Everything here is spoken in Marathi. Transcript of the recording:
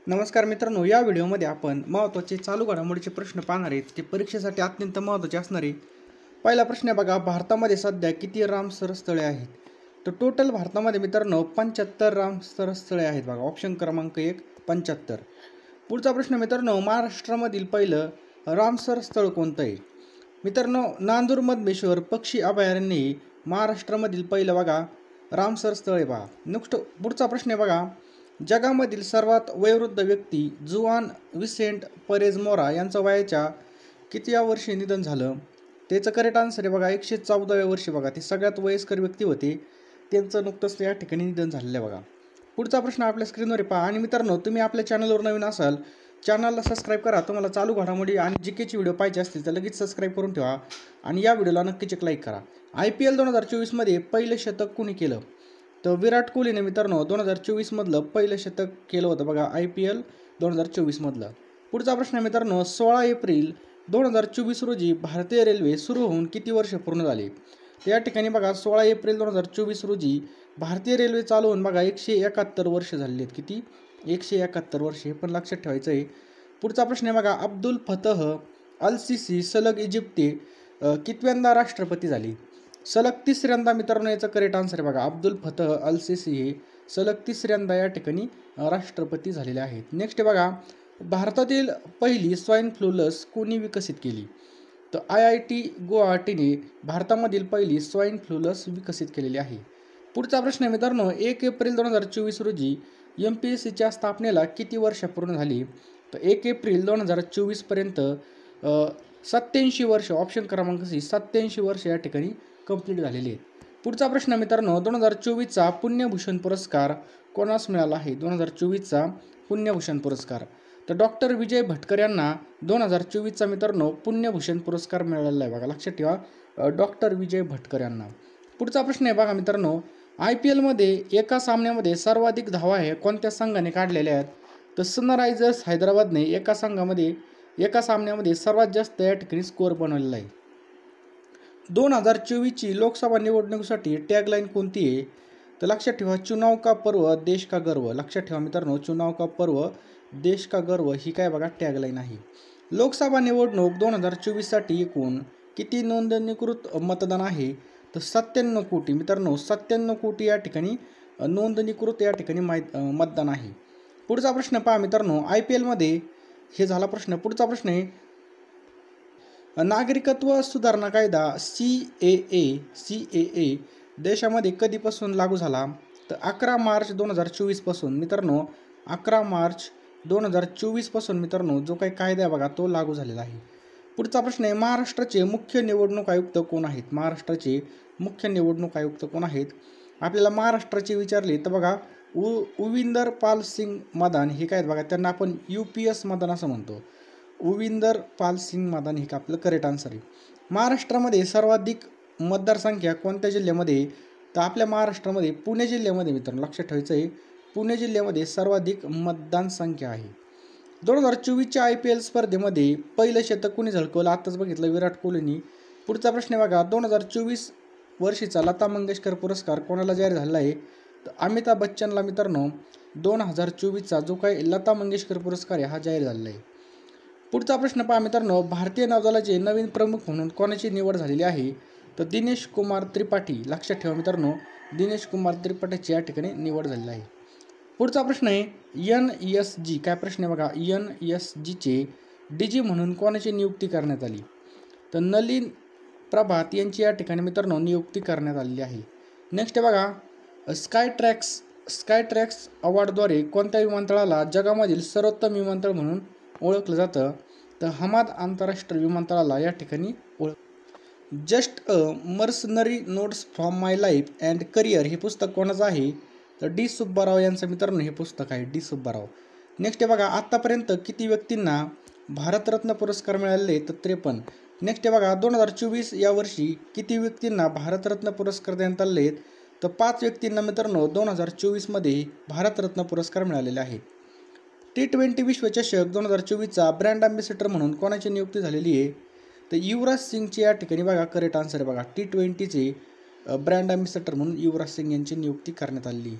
नमस्कार मित्रांनो, या व्हिडिओमध्ये आपण महत्त्वाचे चालू घडामोडीचे प्रश्न पाहणार आहेत. ते परीक्षेसाठी अत्यंत महत्त्वाचे असणार आहे. पहिला प्रश्न आहे बघा, भारतामध्ये सध्या किती रामसर स्थळे आहेत? तर टोटल भारतामध्ये मित्रांनो 75 रामसर स्थळे आहेत बघा. ऑप्शन क्रमांक 1 75. पुढचा प्रश्न मित्रांनो, महाराष्ट्रामधील पहिलं रामसर स्थळ कोणतं आहे? मित्रांनो, नांदूर मधमेश्वर पक्षी अभयारण्य हे महाराष्ट्रामधील पहिलं बघा रामसर स्थळ आहे बघा. नेक्स्ट पुढचा प्रश्न आहे बघा, जगामधील सर्वात वयोवृद्ध व्यक्ती जुआन विसेंट परेज मोरा यांचं वयाच्या कितव्या वर्षी निधन झालं? त्याचं करेक्ट आन्सर आहे बघा 114व्या वर्षी बघा. ते सगळ्यात वयस्कर व्यक्ती होते, त्यांचं नुकतंच या ठिकाणी निधन झालेलं आहे बघा. पुढचा प्रश्न आपल्या स्क्रीनवर पहा. आणि मित्रांनो, तुम्ही आपल्या चॅनलवर नवीन असाल, चॅनलला सबस्क्राईब करा. तुम्हाला चालू घडामोडी आणि जीकेचे व्हिडिओ पाहिजे असतील तर लगेच सबस्क्राईब करून ठेवा आणि या व्हिडिओला नक्कीच एक लाईक करा. IPL 2024मध्ये पहिलं शतक कुणी केलं? तर विराट कोहलीने मित्रांनो 2024मधलं पहिलं शतक केलं होतं बघा, IPL 2024मधलं. पुढचा प्रश्न आहे मित्रांनो, 16 एप्रिल 2024 रोजी भारतीय रेल्वे सुरू होऊन किती वर्ष पूर्ण झाली? तर या ठिकाणी बघा 16 एप्रिल 2024 रोजी भारतीय रेल्वे चालू होऊन बघा 171 वर्ष झालेली आहेत. किती? 171 वर्ष. हे पण लक्षात ठेवायचं आहे. पुढचा प्रश्न आहे बघा, अब्दुल फतह अल सिसी सलग इजिप्तचे कितव्यांदा राष्ट्रपती झाली? सलग तिसऱ्यांदा मित्रांनो. याचं करेक्ट आन्सर आहे बघा, अब्दुल फतह अल सिसी हे सलग तिसऱ्यांदा या ठिकाणी राष्ट्रपती झालेले आहेत. नेक्स्ट आहे बघा, भारतातील पहिली स्वाईन फ्लू लस कोणी विकसित केली? तर IIT गुवाहाटीने भारतामधील पहिली स्वाईन फ्लू लस विकसित केलेली आहे. पुढचा प्रश्न आहे मित्रांनो, 1 एप्रिल 2024 रोजी MPSCच्या स्थापनेला किती वर्ष पूर्ण झाली? तर 1 एप्रिल 2024 पर्यंत 87 वर्ष. ऑप्शन क्रमांक C 87 वर्ष या ठिकाणी कंप्लीट झालेली आहेत. पुढचा प्रश्न मित्रांनो, 2024चा पुण्यभूषण पुरस्कार कोणास मिळाला आहे? 2024चा पुण्यभूषण पुरस्कार तर डॉक्टर विजय भटकर यांना 2024चा मित्रांनो पुण्यभूषण पुरस्कार मिळालेला आहे बघा. लक्षात ठेवा, डॉक्टर विजय भटकर यांना. पुढचा प्रश्न आहे बघा मित्रांनो, IPLमध्ये एका सामन्यामध्ये सर्वाधिक धावा आहे कोणत्या संघाने काढलेल्या आहेत? तर सनरायझर्स हैदराबादने एका सामन्यामध्ये सर्वात जास्त या ठिकाणी स्कोअर बनवलेला आहे. 2024ची लोकसभा निवडणुकीसाठी टॅगलाईन कोणती आहे? तर लक्षात ठेवा, चुनाव का पर्व देश का गर्व. लक्षात ठेवा मित्रांनो, चुनाव का पर्व देश का गर्व ही काय बघा टॅगलाईन आहे. लोकसभा निवडणूक 2024साठी एकूण किती नोंदणीकृत मतदान आहे? तर 97 कोटी मित्रांनो. 97 कोटी या ठिकाणी नोंदणीकृत या ठिकाणी मतदान आहे. पुढचा प्रश्न पहा मित्रांनो, IPLमध्ये हे झाला प्रश्न. पुढचा प्रश्न आहे, नागरिकत्व सुधारणा कायदा CAA देशामध्ये कधीपासून लागू झाला? तर 11 मार्च 2024 पासून मित्रांनो. 11 मार्च 2024 पासून मित्रांनो जो काही कायदा आहे बघा तो लागू झालेला आहे. पुढचा प्रश्न आहे, महाराष्ट्राचे मुख्य निवडणूक आयुक्त कोण आहेत? महाराष्ट्राचे मुख्य निवडणूक आयुक्त कोण आहेत? आपल्याला महाराष्ट्राचे विचारले तर बघा उविंदर पाल सिंग मदान हे काय बघा, त्यांना आपण UPS मदान असं म्हणतो. उविंदर पाल सिंग मदान हे आपलं करेक्ट आन्सर आहे. महाराष्ट्रामध्ये सर्वाधिक मतदारसंख्या कोणत्या जिल्ह्यामध्ये? तर आपल्या महाराष्ट्रामध्ये पुणे जिल्ह्यामध्ये मित्रांनो. लक्षात ठेवायचं आहे, पुणे जिल्ह्यामध्ये सर्वाधिक मतदान संख्या आहे. 2024च्या IPL स्पर्धेमध्ये पहिलं शतक कोणी झळकवलं? आत्ताच बघितलं, विराट कोहलीनी. पुढचा प्रश्न आहे बघा, 2024 वर्षीचा लता मंगेशकर पुरस्कार कोणाला जाहीर झाला आहे? तर अमिताभ बच्चनला मित्रांनो 2024चा जो काही लता मंगेशकर पुरस्कार आहे हा जाहीर झालेला आहे. पुढचा प्रश्न पहा मित्रांनो, भारतीय नौदलाचे नवीन प्रमुख म्हणून कोणाची निवड झालेली आहे? तर दिनेश कुमार त्रिपाठी. लक्षात ठेवा मित्रांनो, दिनेश कुमार त्रिपाठीची या ठिकाणी निवड झालेली आहे. पुढचा प्रश्न आहे, NSG काय प्रश्न आहे बघा, NSGचे DG म्हणून कोणाची नियुक्ती करण्यात आली? तर नलिन प्रभात यांची या ठिकाणी मित्रांनो नियुक्ती करण्यात आलेली आहे. नेक्स्ट आहे बघा, स्कायट्रॅक्स अवॉर्डद्वारे कोणत्या विमानतळाला जगामधील सर्वोत्तम विमानतळ म्हणून ओळखलं जातं? तर हमाद आंतरराष्ट्रीय विमानतळाला या ठिकाणी just mercenary notes from my life and career हे पुस्तक कोणाचं आहे? तर D सुब्बाराव यांचं मित्रांनो हे पुस्तक आहे, D सुब्बाराव. नेक्स्ट आहे बघा, आत्तापर्यंत किती व्यक्तींना भारतरत्न पुरस्कार मिळालेले? तर 53. नेक्स्ट आहे बघा, 2024 या वर्षी किती व्यक्तींना भारतरत्न पुरस्कार देण्यात आले आहेत? तर 5 व्यक्तींना मित्रांनो 2024मध्ये भारतरत्न पुरस्कार मिळालेले आहेत. T20 विश्वचषक 2024चा ब्रँड अँबॅसेडर म्हणून कोणाची नियुक्ती झालेली आहे? तर युवराज सिंगची या ठिकाणी बघा करेक्ट आन्सर आहे बघा. T20चे ब्रँड अँबॅसेडर म्हणून युवराज सिंग यांची नियुक्ती करण्यात आलेली आहे.